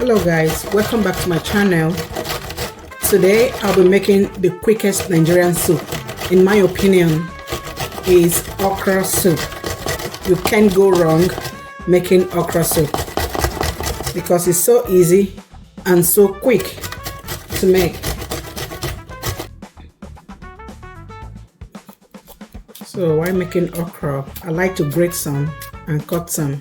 Hello guys, welcome back to my channel. Today I'll be making the quickest Nigerian soup. In my opinion, is okra soup. You can't go wrong making okra soup because it's so easy and so quick to make. So while making okra, I like to grate some and cut some.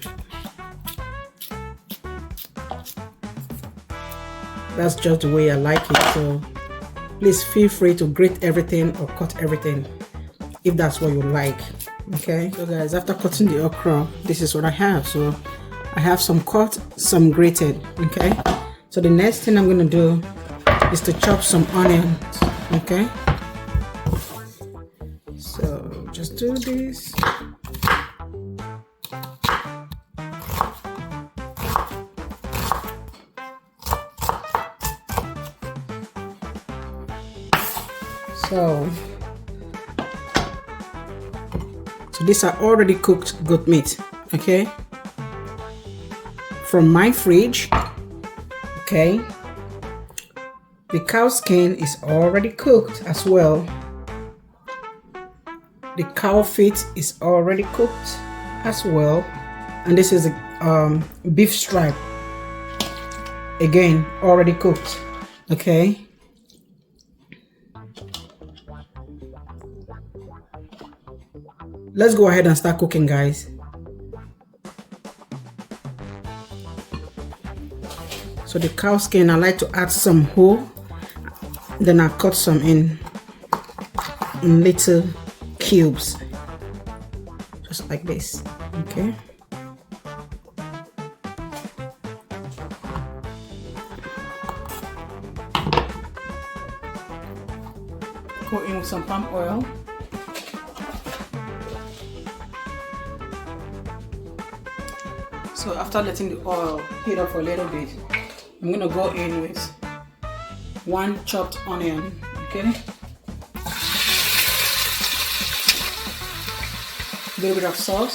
That's just the way I like it, so please feel free to grate everything or cut everything if that's what you like. Okay, so guys, after cutting the okra, this is what I have. So I have some cut, some grated. Okay, so the next thing I'm gonna do is to chop some onions. Okay, so just do this. So these are already cooked goat meat, okay, from my fridge. Okay, the cow skin is already cooked as well. The cow feet is already cooked as well, and this is a beef stripe, again already cooked. Okay, let's go ahead and start cooking, guys. So the cow skin, I like to add some whole, then I cut some in little cubes, just like this. Okay, go in with some palm oil. So after letting the oil heat up for a little bit, I'm gonna go in with one chopped onion. Okay, a little bit of salt,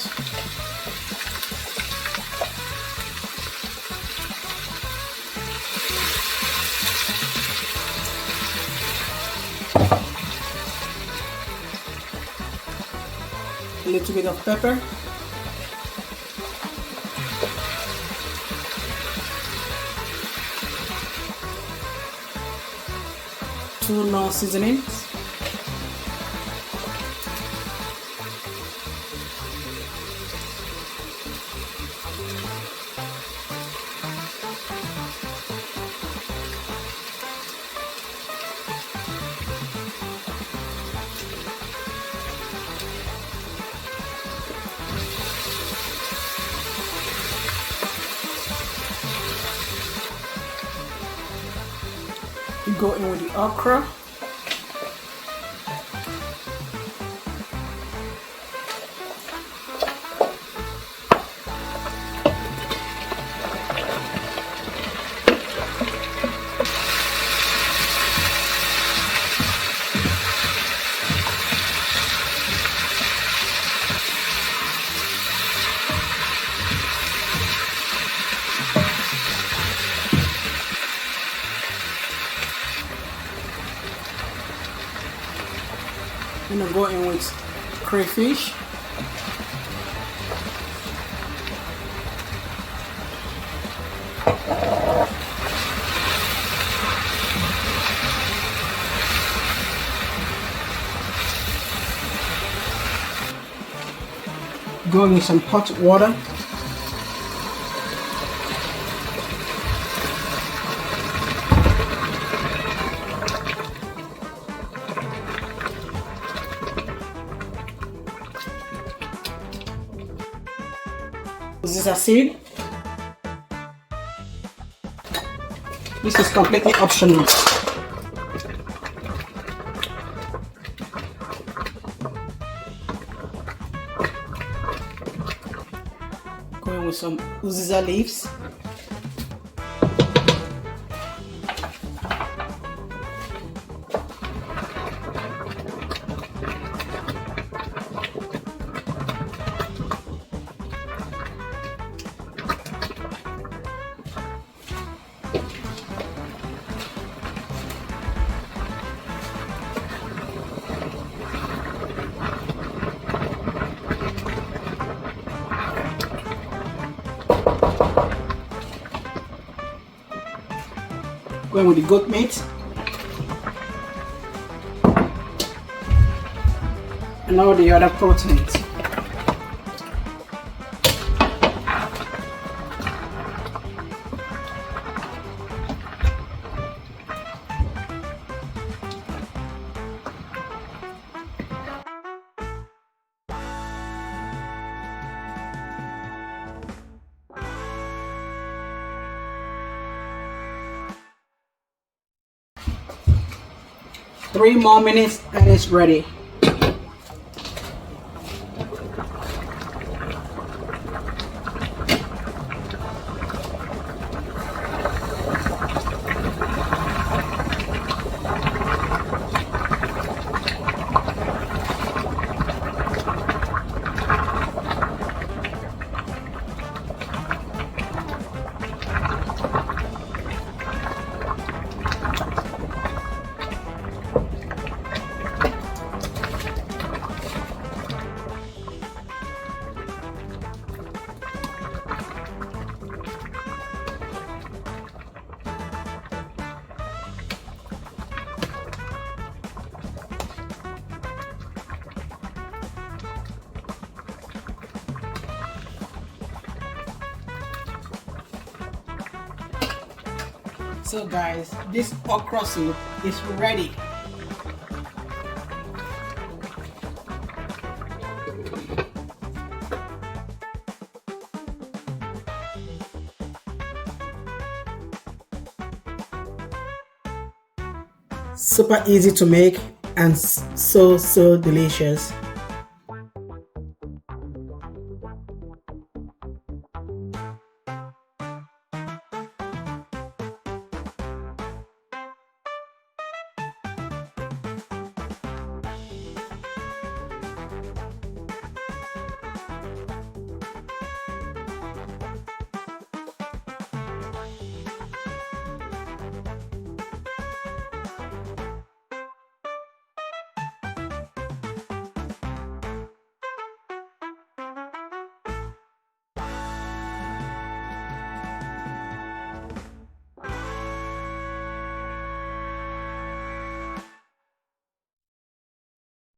a little bit of pepper, two non seasonings, you go in with the okra, I'm gonna go in with crayfish, go in with some hot water, uziza seed. This is completely optional. Going with some uziza leaves. going with the goat meat and all the other proteins. Three more minutes and it's ready. So guys, this okra soup is ready. Super easy to make and so delicious.